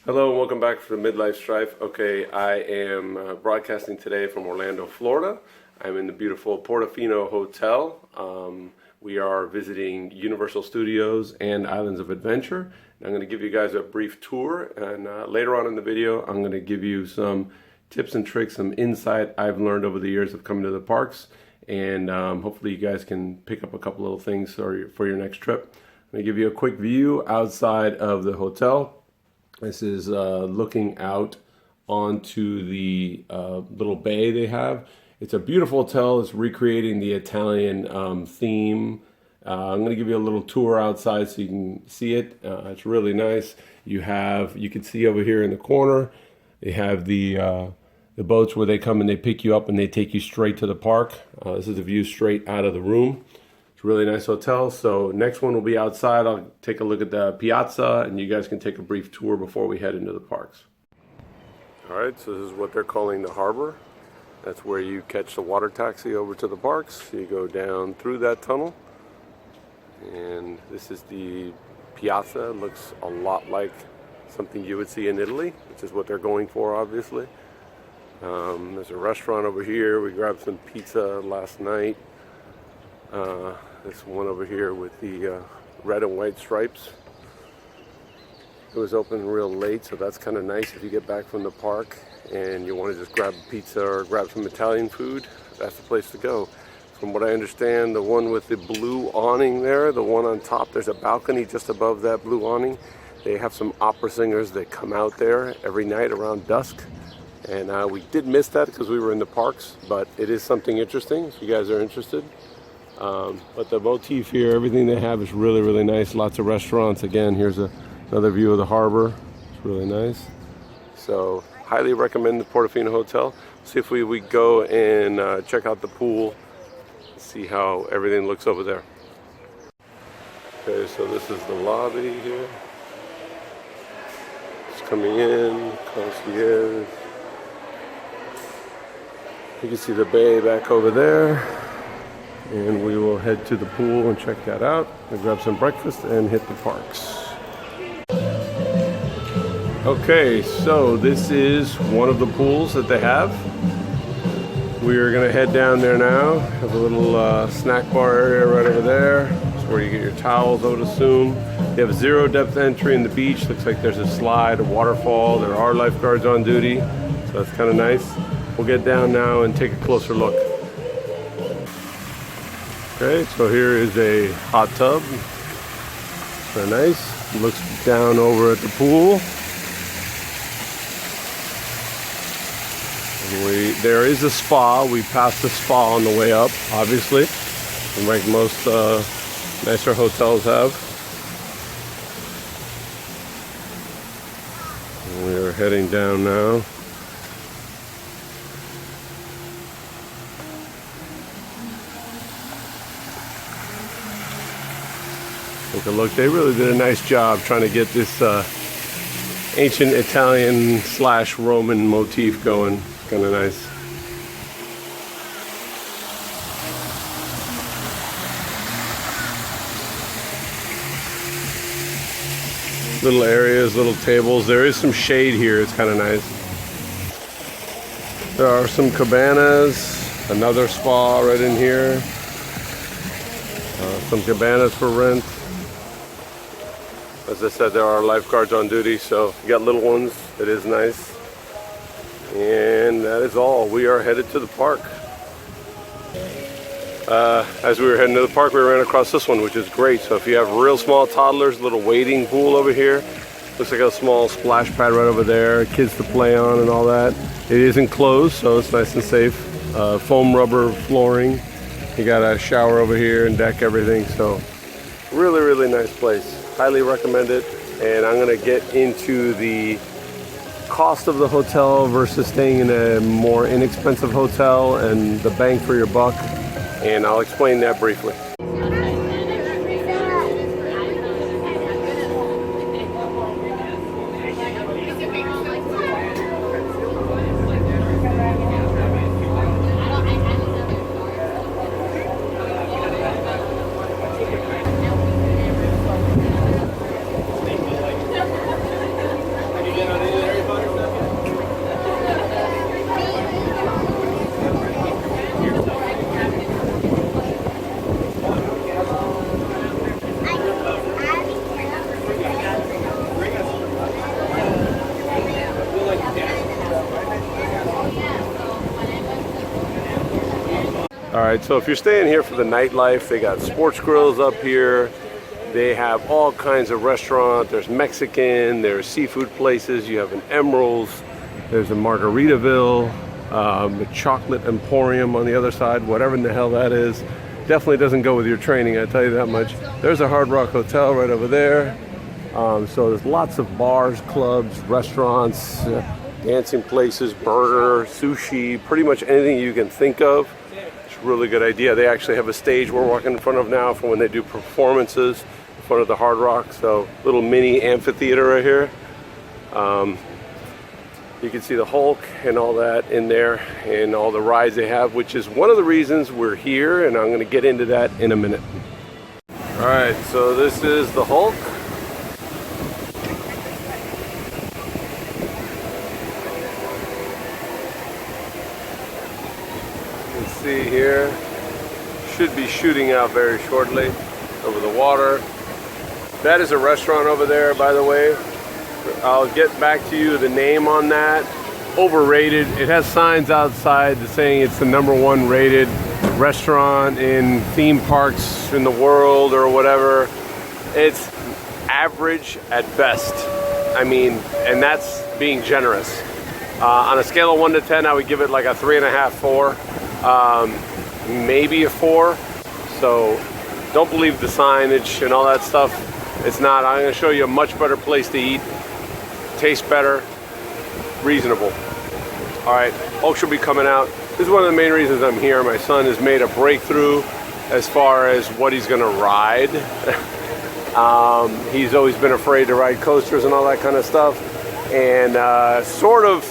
Hello and welcome back to the Midlife Strife. Okay, I am broadcasting today from Orlando, Florida. I'm in the beautiful Portofino Hotel. We are visiting Universal Studios and Islands of Adventure. I'm going to give you guys a brief tour, and later on in the video I'm going to give you some tips and tricks, some insight I've learned over the years of coming to the parks, and hopefully you guys can pick up a couple little things for your next trip. I'm going to give you a quick view outside of the hotel. This is looking out onto the little bay they have. It's a beautiful hotel. It's recreating the Italian theme. I'm going to give you a little tour outside so you can see it. It's really nice. You can see over here in the corner, they have the boats where they come and they pick you up and they take you straight to the park. This is a view straight out of the room. Really nice hotel. So next one will be outside. I'll take a look at the piazza and you guys can take a brief tour before we head into the parks. Alright, so this is what they're calling the harbor. That's where you catch the water taxi over to the parks. You go down through that tunnel. And this is the piazza. It looks a lot like something you would see in Italy, which is what they're going for, obviously. There's a restaurant over here. We grabbed some pizza last night. This one over here with the red and white stripes. It was open real late, so that's kind of nice if you get back from the park and you want to just grab a pizza or grab some Italian food. That's the place to go. From what I understand, the one with the blue awning there, the one on top, there's a balcony just above that blue awning. They have some opera singers that come out there every night around dusk. And we did miss that because we were in the parks, but it is something interesting if you guys are interested. But the motif here, everything they have is really, really nice. Lots of restaurants. Again, here's another view of the harbor. It's really nice. So, highly recommend the Portofino Hotel. See if we go and check out the pool. See how everything looks over there. Okay, so this is the lobby here. It's coming in, concierge. You can see the bay back over there. And we will head to the pool and check that out and grab some breakfast and hit the parks. Okay, so this is one of the pools that they have. We are going to head down there now. Have a little snack bar area right over there. That's where you get your towels, I would assume. They have zero depth entry in the beach. Looks like there's a slide, a waterfall. There are lifeguards on duty, so that's kind of nice. We'll get down now and take a closer look. Okay, so here is a hot tub. Very nice. Looks down over at the pool. There is a spa. We passed the spa on the way up, obviously, like most nicer hotels have. And we are heading down now. Take a look. They really did a nice job trying to get this ancient Italian / Roman motif going. Kind of nice. Little areas, little tables. There is some shade here. It's kind of nice. There are some cabanas. Another spa right in here. Some cabanas for rent. As I said, there are lifeguards on duty, so if you got little ones, it is nice. And that is all. We are headed to the park. As we were heading to the park, we ran across this one, which is great. So if you have real small toddlers, little wading pool over here. Looks like a small splash pad right over there, kids to play on and all that. It is enclosed, so it's nice and safe. Foam rubber flooring. You got a shower over here and deck, everything. So really, really nice place. Highly recommend it. And I'm going to get into the cost of the hotel versus staying in a more inexpensive hotel and the bang for your buck. And I'll explain that briefly. All right, so if you're staying here for the nightlife, they got sports grills up here. They have all kinds of restaurants. There's Mexican, there's seafood places. You have an Emerald's, there's a Margaritaville, a chocolate emporium on the other side, whatever in the hell that is. Definitely doesn't go with your training, I tell you that much. There's a Hard Rock Hotel right over there. So there's lots of bars, clubs, restaurants, dancing places, burger, sushi, pretty much anything you can think of. It's a really good idea. They actually have a stage we're walking in front of now for when they do performances in front of the Hard Rock. So little mini amphitheater right here. You can see the Hulk and all that in there and all the rides they have, which is one of the reasons we're here, and I'm going to get into that in a minute. All right, so this is the Hulk. See here, should be shooting out very shortly over the water. That is a restaurant over there, by the way. I'll get back to you the name on that. Overrated. It has signs outside saying it's the #1 rated restaurant in theme parks in the world or whatever. It's average at best. I mean, and that's being generous. On a scale of 1 to 10, I would give it like a 3.5, 4. Maybe a 4. So don't believe the signage and all that stuff. It's not. I'm going to show you a much better place to eat. Tastes better, reasonable. All right, Hulk should be coming out. This is one of the main reasons I'm here. My son has made a breakthrough as far as what he's going to ride. He's always been afraid to ride coasters and all that kind of stuff, and sort of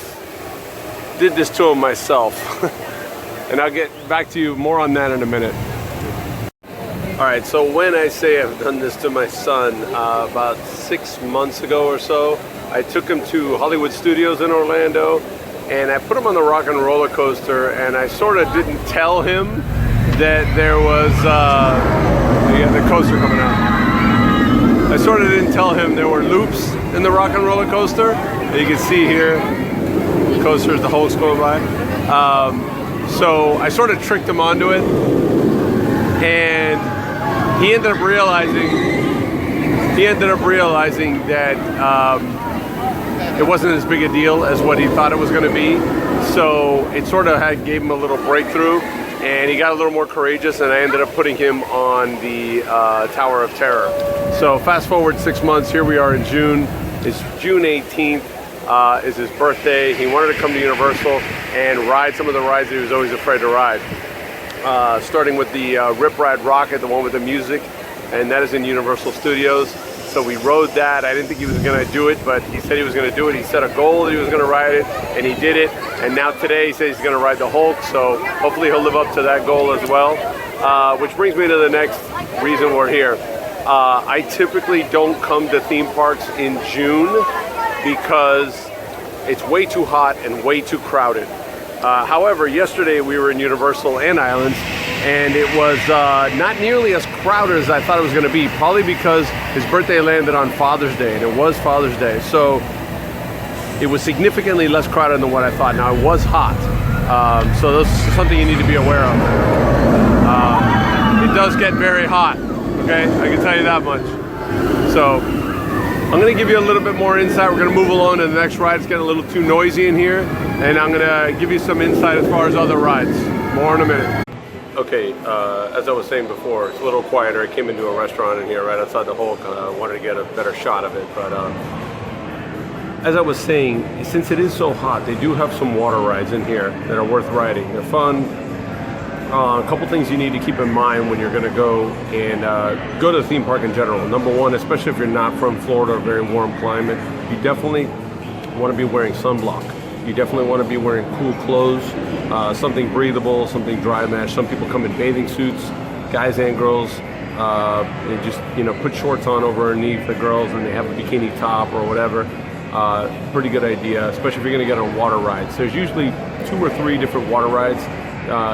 did this to him myself. And I'll get back to you more on that in a minute. All right, so when I say I've done this to my son, about 6 months ago or so, I took him to Hollywood Studios in Orlando, and I put him on the Rock and Roller Coaster, and I sort of didn't tell him that there was the coaster coming out. I sort of didn't tell him there were loops in the Rock and Roller Coaster. You can see here, the coaster is the Hulk's going by. So I sort of tricked him onto it, and he ended up realizing that it wasn't as big a deal as what he thought it was going to be. So it sort of gave him a little breakthrough, and he got a little more courageous, and I ended up putting him on the Tower of Terror. So fast forward 6 months, here we are in June. It's June 18th. Is his birthday. He wanted to come to Universal and ride some of the rides that he was always afraid to ride. Starting with the Rip Ride Rocket, the one with the music, and that is in Universal Studios. So we rode that. I didn't think he was going to do it, but he said he was going to do it. He set a goal that he was going to ride it, and he did it. And now today he says he's going to ride the Hulk, so hopefully he'll live up to that goal as well. Which brings me to the next reason we're here. I typically don't come to theme parks in June because it's way too hot and way too crowded. However, yesterday we were in Universal and Islands, and it was not nearly as crowded as I thought it was going to be, probably because his birthday landed on Father's Day, and it was Father's Day. So it was significantly less crowded than what I thought. Now, it was hot, so this is something you need to be aware of. It does get very hot, okay? I can tell you that much. So I'm going to give you a little bit more insight. We're going to move along to the next ride. It's getting a little too noisy in here, and I'm going to give you some insight as far as other rides. More in a minute. Okay, as I was saying before, it's a little quieter. I came into a restaurant in here right outside the Hulk. I wanted to get a better shot of it, but as I was saying, since it is so hot, they do have some water rides in here that are worth riding. They're fun. A couple things you need to keep in mind when you're going to go and go to the theme park in general. Number one, especially if you're not from Florida, a very warm climate, you definitely want to be wearing sunblock. You definitely want to be wearing cool clothes, something breathable, something dry mesh. Some people come in bathing suits, guys and girls. They just, put shorts on overneath the girls, and they have a bikini top or whatever. Pretty good idea, especially if you're going to get on water rides. There's usually 2 or 3 different water rides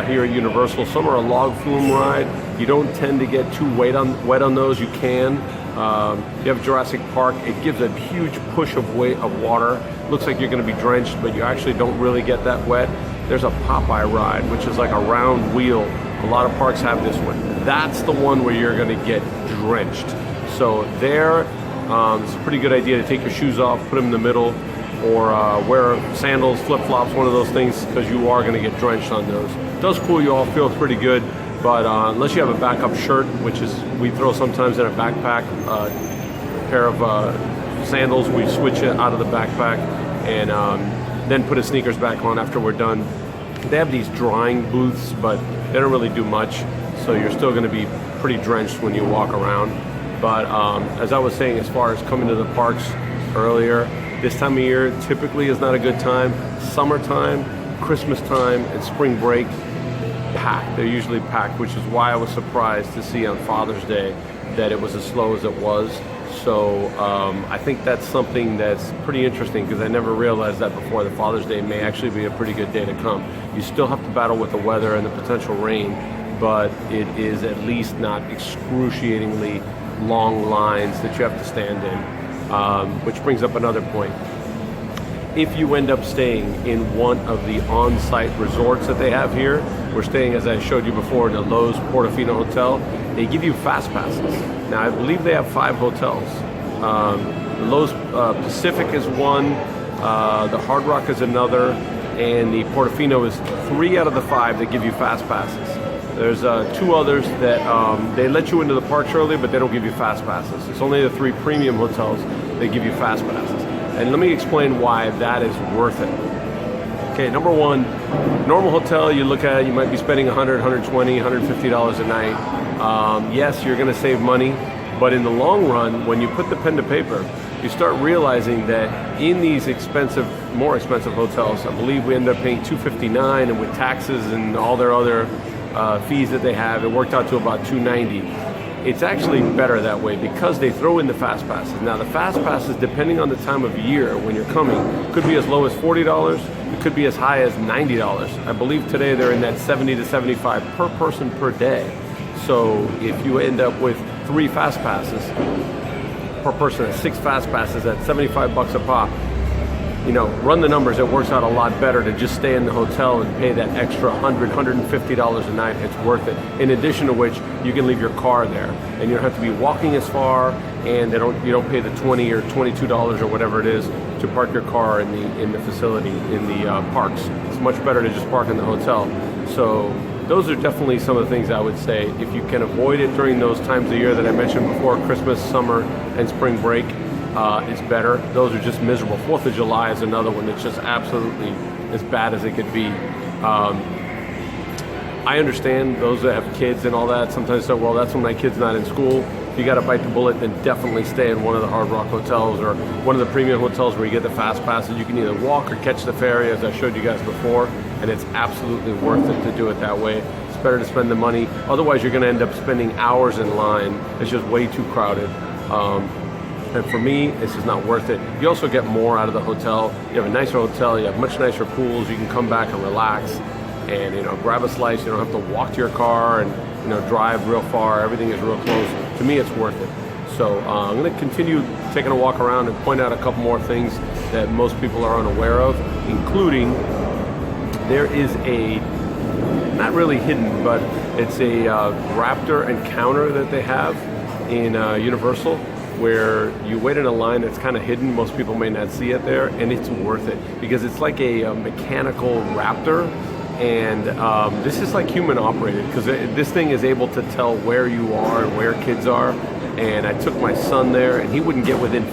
here at Universal. Some are a log flume ride. You don't tend to get too wet on those. You can. You have Jurassic Park. It gives a huge push of water. Looks like you're going to be drenched, but you actually don't really get that wet. There's a Popeye ride, which is like a round wheel A lot of parks have this one. That's the one where you're going to get drenched. So there, it's a pretty good idea to take your shoes off, put them in the middle, or wear sandals, flip-flops, one of those things, because you are going to get drenched on those. It does cool you off, feels pretty good, but unless you have a backup shirt, which is we throw sometimes in a backpack, a pair of sandals, we switch it out of the backpack, and then put a sneakers back on after we're done. They have these drying booths, but they don't really do much, so you're still going to be pretty drenched when you walk around. But as I was saying, as far as coming to the parks earlier, this time of year typically is not a good time. Summertime, Christmas time, and spring break, packed. They're usually packed, which is why I was surprised to see on Father's Day that it was as slow as it was. So I think that's something that's pretty interesting, because I never realized that before, that Father's Day may actually be a pretty good day to come. You still have to battle with the weather and the potential rain, but it is at least not excruciatingly long lines that you have to stand in, which brings up another point. If you end up staying in one of the on-site resorts that they have here, we're staying, as I showed you before, the Lowes Portofino Hotel. They give you fast passes. Now, I believe they have 5 hotels. The Lowes Pacific is one, the Hard Rock is another, and the Portofino is 3 out of the 5 that give you fast passes. There's 2 others that they let you into the parks early, but they don't give you fast passes. It's only the 3 premium hotels that give you fast passes. And let me explain why that is worth it. Okay, number one, normal hotel, you look at it, you might be spending $100, $120, $150 a night. Yes, you're gonna save money, but in the long run, when you put the pen to paper, you start realizing that in these expensive, more expensive hotels, I believe we end up paying $259, and with taxes and all their other fees that they have, it worked out to about $290. It's actually better that way because they throw in the fast passes. Now the fast passes, depending on the time of year when you're coming, could be as low as $40, it could be as high as $90. I believe today they're in that $70 to $75 per person per day. So if you end up with 3 fast passes per person, at 6 fast passes at $75 a pop, you know, run the numbers, it works out a lot better to just stay in the hotel and pay that extra $100, $150 a night. It's worth it. In addition to which, you can leave your car there, and you don't have to be walking as far, and you don't pay the $20 or $22 or whatever it is to park your car in the facility, in the parks. It's much better to just park in the hotel. So those are definitely some of the things I would say. If you can avoid it during those times of year that I mentioned before, Christmas, summer, and spring break, it's better. Those are just miserable. 4th of July is another one that's just absolutely as bad as it could be. I understand those that have kids and all that sometimes say, well, that's when my kid's not in school. If you got to bite the bullet, then definitely stay in one of the Hard Rock hotels or one of the premium hotels where you get the fast passes. You can either walk or catch the ferry, as I showed you guys before, and it's absolutely worth it to do it that way. It's better to spend the money. Otherwise, you're going to end up spending hours in line. It's just way too crowded. And for me, this is not worth it. You also get more out of the hotel. You have a nicer hotel, you have much nicer pools, you can come back and relax and, you know, grab a slice. You don't have to walk to your car and, you know, drive real far. Everything is real close. To me, it's worth it. So I'm gonna continue taking a walk around and point out a couple more things that most people are unaware of, including there is a, not really hidden, but it's a Raptor encounter that they have in Universal, where you wait in a line that's kind of hidden. Most people may not see it there, and it's worth it because it's like a mechanical Raptor, and this is like human operated because this thing is able to tell where you are and where kids are. And I took my son there, and he wouldn't get within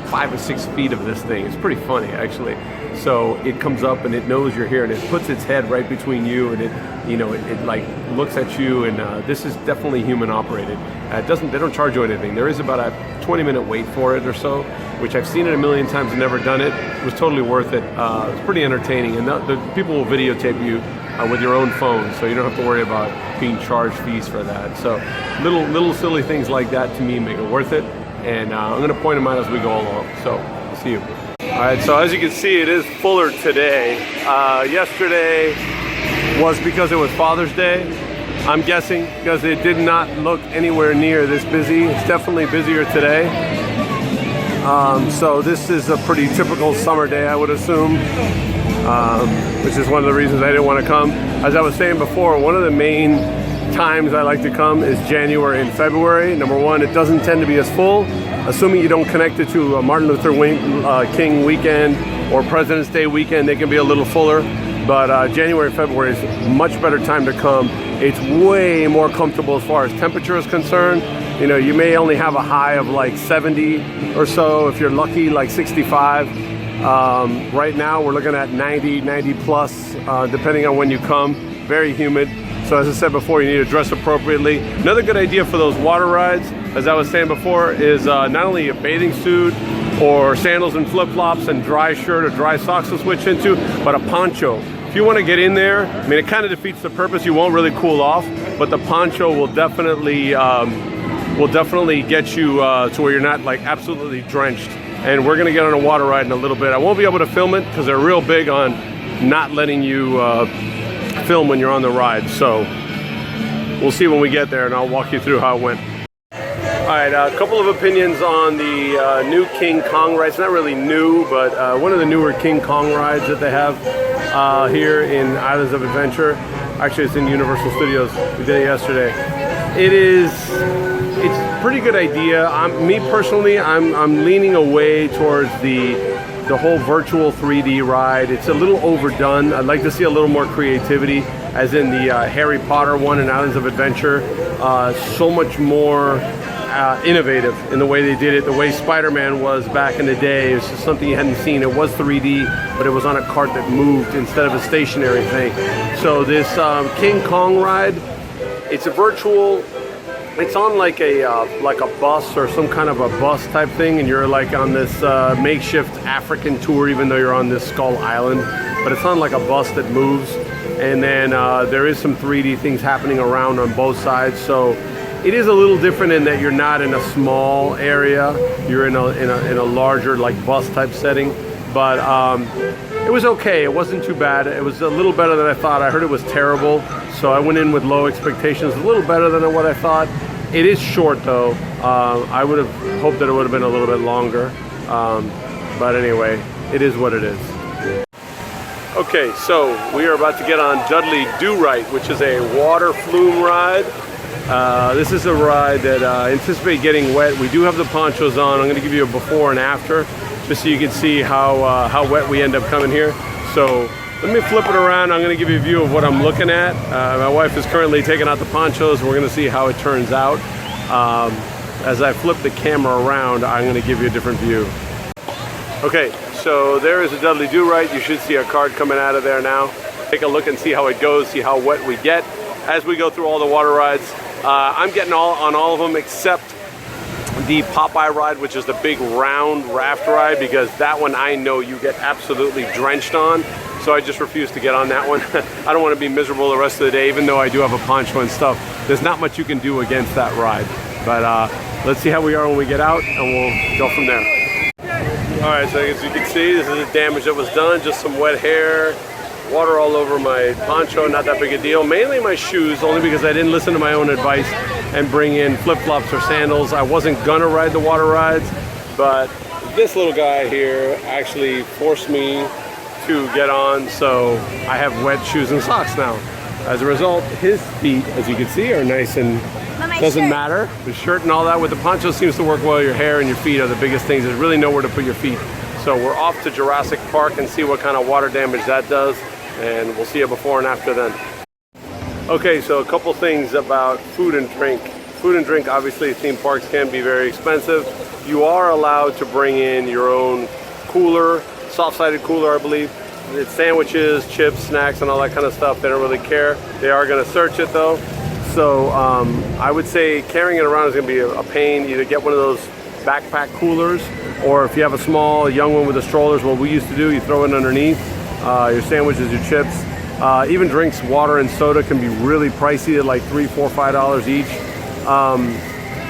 5 or 6 feet of this thing. It's pretty funny, actually. So it comes up and it knows you're here, and it puts its head right between you, and it like looks at you. And this is definitely human operated. They don't charge you anything. There is about a 20-minute wait for it or so, which I've seen it a million times and never done it. It was totally worth it. It's pretty entertaining, and the people will videotape you with your own phone, so you don't have to worry about being charged fees for that. So little silly things like that to me make it worth it, and I'm going to point them out as we go along. So I'll see you. All right, so as you can see, it is fuller today. Yesterday was because it was Father's Day, I'm guessing, because it did not look anywhere near this busy. It's definitely busier today. So this is a pretty typical summer day, I would assume, which is one of the reasons I didn't want to come. As I was saying before, one of the main times I like to come is January and February. Number one, it doesn't tend to be as full, assuming you don't connect it to a Martin Luther King weekend or President's Day weekend. They can be a little fuller, but January and February is a much better time to come. It's way more comfortable as far as temperature is concerned. You know, you may only have a high of like 70 or so, if you're lucky, like 65. Right now we're looking at 90 plus, depending on when you come. Very humid. So as I said before, you need to dress appropriately. Another good idea for those water rides, as I was saying before, is not only a bathing suit or sandals and flip-flops and dry shirt or dry socks to switch into, but a poncho. If you want to get in there, I mean, it kind of defeats the purpose. You won't really cool off, but the poncho will definitely get you to where you're not like absolutely drenched. And we're gonna get on a water ride in a little bit. I won't be able to film it because they're real big on not letting you film when you're on the ride. So we'll see when we get there, and I'll walk you through how it went. All right, a couple of opinions on the new King Kong ride. It's not really new, but one of the newer King Kong rides that they have here in Islands of Adventure. Actually, it's in Universal Studios. We did it yesterday. It's a pretty good idea. Me personally, I'm leaning away towards the whole virtual 3D ride. It's a little overdone. I'd like to see a little more creativity, as in the Harry Potter one in Islands of Adventure. So much more innovative in the way they did it. The way Spider-Man was back in the day, it's just something you hadn't seen. It was 3D, but it was on a cart that moved instead of a stationary thing. So this King Kong ride, it's a virtual. It's on like a bus or some kind of a bus type thing, and you're like on this makeshift African tour, even though you're on this Skull Island. But it's on like a bus that moves, and then there is some 3D things happening around on both sides. So it is a little different in that you're not in a small area; you're in a larger like bus type setting. But it was okay. It wasn't too bad. It was a little better than I thought. I heard it was terrible, so I went in with low expectations. A little better than what I thought. It is short though. I would have hoped that it would have been a little bit longer. But anyway, it is what it is. Okay, so we are about to get on Dudley Do-Right, which is a water flume ride. This is a ride that I anticipate getting wet. We do have the ponchos on. I'm going to give you a before and after, just so you can see how wet we end up coming here. So let me flip it around. I'm going to give you a view of what I'm looking at. My wife is currently taking out the ponchos, and we're going to see how it turns out. As I flip the camera around, I'm going to give you a different view. Okay, so there is a Dudley Do-Right. You should see a card coming out of there now. Take a look and see how it goes, see how wet we get as we go through all the water rides. I'm getting on all of them except the Popeye ride, which is the big round raft ride, because that one I know you get absolutely drenched on. So I just refuse to get on that one. I don't want to be miserable the rest of the day, even though I do have a poncho and stuff. There's not much you can do against that ride. But let's see how we are when we get out, and we'll go from there. All right, so as you can see, this is the damage that was done. Just some wet hair, water all over my poncho, not that big a deal. Mainly my shoes, only because I didn't listen to my own advice and bring in flip-flops or sandals. I wasn't gonna ride the water rides, but this little guy here actually forced me to get on, so I have wet shoes and socks now. As a result, his feet, as you can see, are nice and doesn't matter. The shirt and all that with the poncho seems to work well. Your hair and your feet are the biggest things. There's really nowhere to put your feet. So we're off to Jurassic Park and see what kind of water damage that does, and we'll see you before and after then. Okay, so a couple things about food and drink. Food and drink, obviously, theme parks can be very expensive. You are allowed to bring in your own cooler, soft-sided cooler, I believe. It's sandwiches, chips, snacks, and all that kind of stuff. They don't really care. They are going to search it though. So I would say carrying it around is going to be a pain. Either get one of those backpack coolers, or if you have a small, young one with the strollers, what we used to do, you throw it underneath your sandwiches, your chips. Even drinks, water and soda can be really pricey at like $3, $4, $5 each.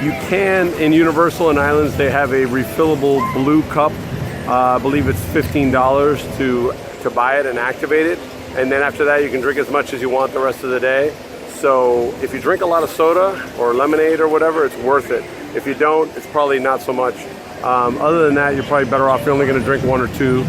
You can, in Universal and Islands, they have a refillable blue cup. I believe it's $15 to buy it and activate it. And then after that, you can drink as much as you want the rest of the day. So if you drink a lot of soda or lemonade or whatever, it's worth it. If you don't, it's probably not so much. Other than that, you're probably better off. You're only going to drink one or two.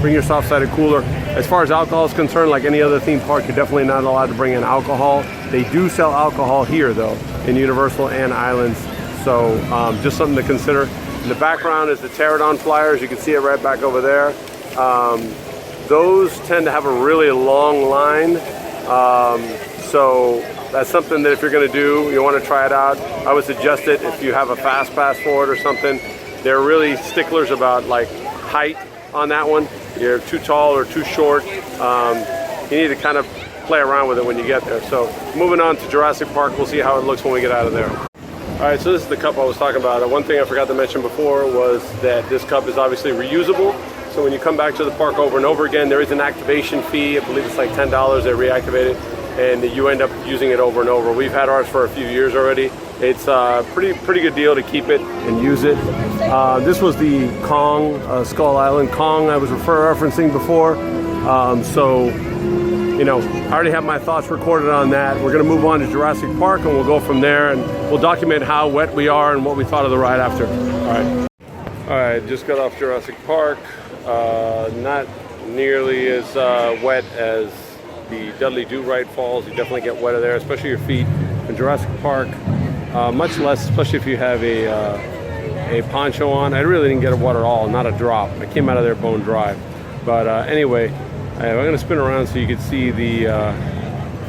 Bring your soft-sided cooler. As far as alcohol is concerned, like any other theme park, you're definitely not allowed to bring in alcohol. They do sell alcohol here though, in Universal and Islands. So just something to consider. In the background is the Pterodon flyers. You can see it right back over there. Those tend to have a really long line. So that's something that if you're gonna do, you wanna try it out, I would suggest it if you have a fast pass for it or something. They're really sticklers about like height on that one. You're too tall or too short. You need to kind of play around with it when you get there. So moving on to Jurassic Park, we'll see how it looks when we get out of there. All right, so this is the cup I was talking about. One thing I forgot to mention before was that this cup is obviously reusable. So when you come back to the park over and over again, there is an activation fee. I believe it's like $10, they reactivate it, and you end up using it over and over. We've had ours for a few years already. It's a pretty good deal to keep it and use it. This was the Kong, Skull Island. Kong I was referencing before. So, you know, I already have my thoughts recorded on that. We're gonna move on to Jurassic Park and we'll go from there and we'll document how wet we are and what we thought of the ride after. All right, just got off Jurassic Park. Not nearly as wet as the Dudley Do-Right falls. You definitely get wetter there, especially your feet. In Jurassic Park, much less, especially if you have a poncho on. I really didn't get wet at all, not a drop. I came out of there bone dry. But anyway, I'm gonna spin around so you can see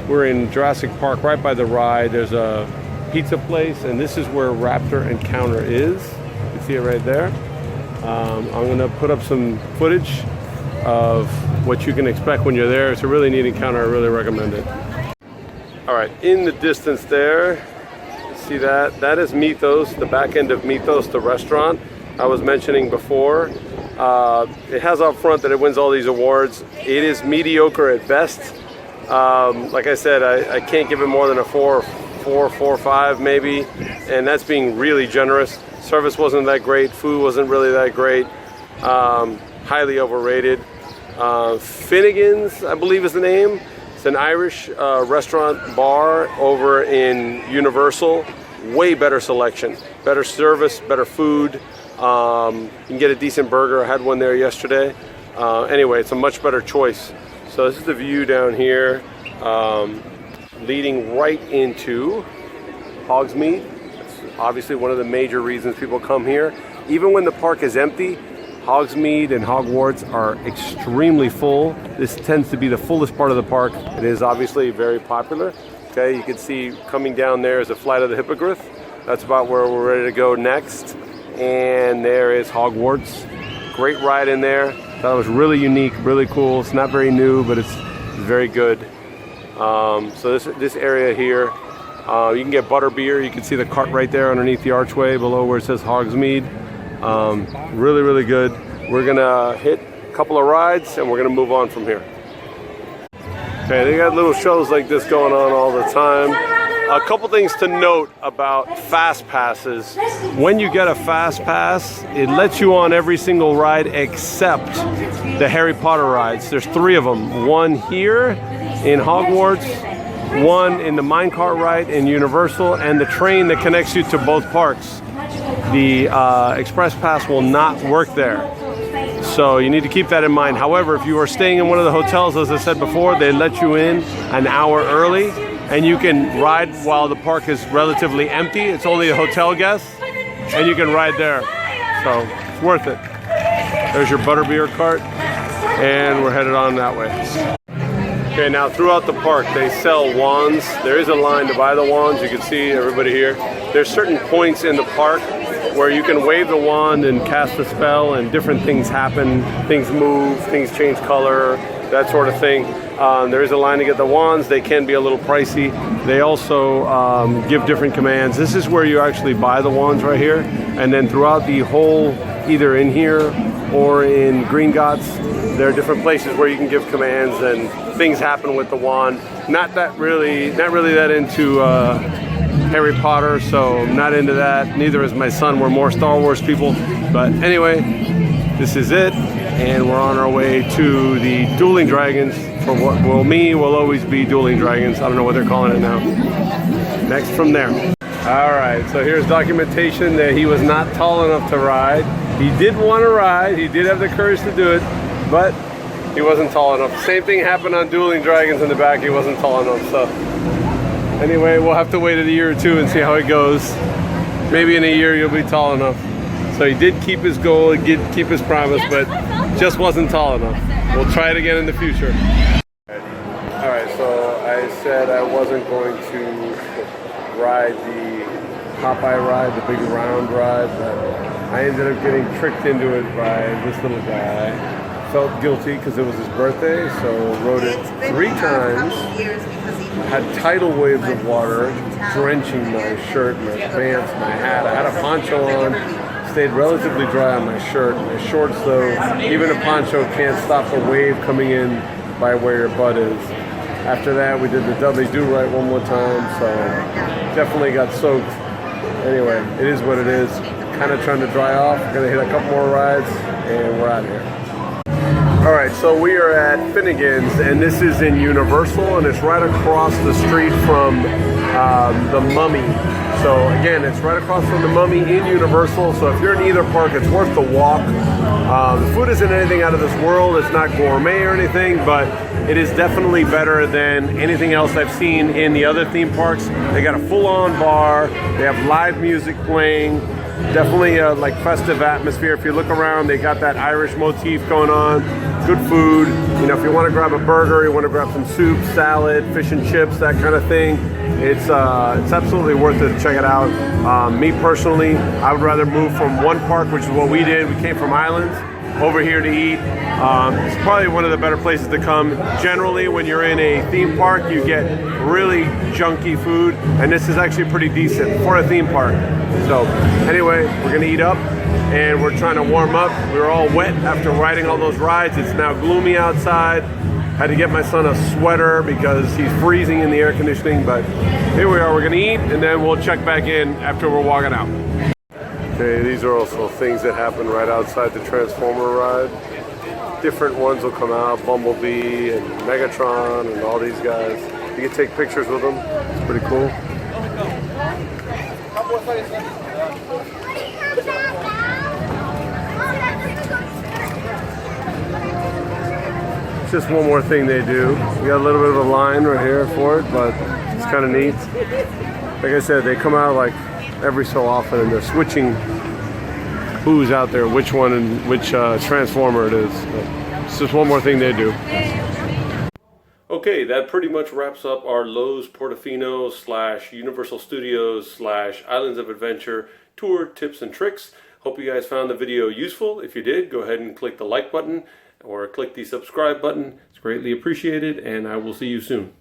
we're in Jurassic Park right by the ride. There's a pizza place and this is where Raptor Encounter is. You can see it right there. I'm gonna put up some footage of what you can expect when you're there. It's a really neat encounter, I really recommend it. All right, in the distance there, see that? That is Mythos, the back end of Mythos, the restaurant I was mentioning before. It has up front that it wins all these awards. It is mediocre at best. Like I said, I can't give it more than a 4 or 5 maybe, and that's being really generous. Service wasn't that great, food wasn't really that great, highly overrated. Finnegan's, I believe is the name. It's an Irish restaurant bar over in Universal. Way better selection, better service, better food. You can get a decent burger. I had one there yesterday. Anyway, it's a much better choice. So this is the view down here, leading right into Hogsmeade. That's obviously one of the major reasons people come here. Even when the park is empty, Hogsmeade and Hogwarts are extremely full. This tends to be the fullest part of the park. It is obviously very popular. Okay, you can see coming down there is a Flight of the Hippogriff. That's about where we're ready to go next. And there is Hogwarts. Great ride in there. That was really unique, really cool. It's not very new, but it's very good. So this area here, you can get butterbeer. You can see the cart right there underneath the archway below where it says Hogsmeade. Really, really good. We're gonna hit a couple of rides and we're gonna move on from here. Okay, they got little shows like this going on all the time. A couple things to note about fast passes. When you get a fast pass, it lets you on every single ride except the Harry Potter rides. There's 3 of them. One here in Hogwarts, one in the minecart ride in Universal, and the train that connects you to both parks. The Express Pass will not work there. So you need to keep that in mind. However, if you are staying in one of the hotels, as I said before, they let you in an hour early and you can ride while the park is relatively empty. It's only the hotel guests and you can ride there. So it's worth it. There's your butterbeer cart and we're headed on that way. Okay, now throughout the park they sell wands. There is a line to buy the wands. You can see everybody here. There's certain points in the park where you can wave the wand and cast a spell and different things happen. Things move, things change color, that sort of thing. There is a line to get the wands. They can be a little pricey. They also give different commands. This is where you actually buy the wands right here. And then throughout the whole, either in here or in Green Gots, there are different places where you can give commands and things happen with the wand. Not really that into Harry Potter, so I'm not into that. Neither is my son. We're more Star Wars people. But anyway, this is it. And we're on our way to the Dueling Dragons for what will always be Dueling Dragons. I don't know what they're calling it now. Next from there. All right, so here's documentation that he was not tall enough to ride. He did want to ride. He did have the courage to do it, but He wasn't tall enough. Same thing happened on Dueling Dragons in the back. He wasn't tall enough. So anyway, we'll have to wait a year or two and see how it goes. Maybe in a year you'll be tall enough. So he did keep his goal, he did keep his promise, but just wasn't tall enough. We'll try it again in the future. Alright, so I said I wasn't going to ride the Popeye ride, the big round ride, but I ended up getting tricked into it by this little guy. Felt guilty because it was his birthday, so rode it 3 times. Had tidal waves of water drenching my shirt, my pants, my hat. I had a poncho on, stayed relatively dry on my shirt. My shorts though, even a poncho can't stop a wave coming in by where your butt is. After that we did the Dudley Do-Right one more time, so definitely got soaked. Anyway, it is what it is. Kind of trying to dry off. Gonna hit a couple more rides and we're out of here. Alright, so we are at Finnegan's, and this is in Universal, and it's right across the street from the Mummy. So again, it's right across from the Mummy in Universal, so if you're in either park, it's worth the walk. The food isn't anything out of this world, it's not gourmet or anything, but it is definitely better than anything else I've seen in the other theme parks. They got a full-on bar, they have live music playing, definitely a like festive atmosphere. If you look around, they got that Irish motif going on. Good food. You know, if you want to grab a burger, you want to grab some soup, salad, fish and chips, that kind of thing, it's absolutely worth it to check it out. Me personally, I would rather move from one park, which is what we did. We came from Islands over here to eat. It's probably one of the better places to come. Generally, when you're in a theme park, you get really junky food, and this is actually pretty decent for a theme park. So anyway, we're gonna eat up and we're trying to warm up. We were all wet after riding all those rides. It's now gloomy outside. Had to get my son a sweater because he's freezing in the air conditioning, but here we are. We're gonna eat and then we'll check back in after we're walking out. Okay, these are also things that happen right outside the Transformer ride. Different ones will come out, Bumblebee and Megatron and all these guys. You can take pictures with them. It's pretty cool. It's just one more thing they do. We got a little bit of a line right here for it, but it's kind of neat. Like I said, they come out like every so often and they're switching who's out there, which one and which Transformer it is. It's just one more thing they do. Okay, that pretty much wraps up our Lowes Portofino / Universal Studios / Islands of Adventure tour tips and tricks. Hope you guys found the video useful. If you did, go ahead and click the like button or click the subscribe button. It's greatly appreciated, and I will see you soon.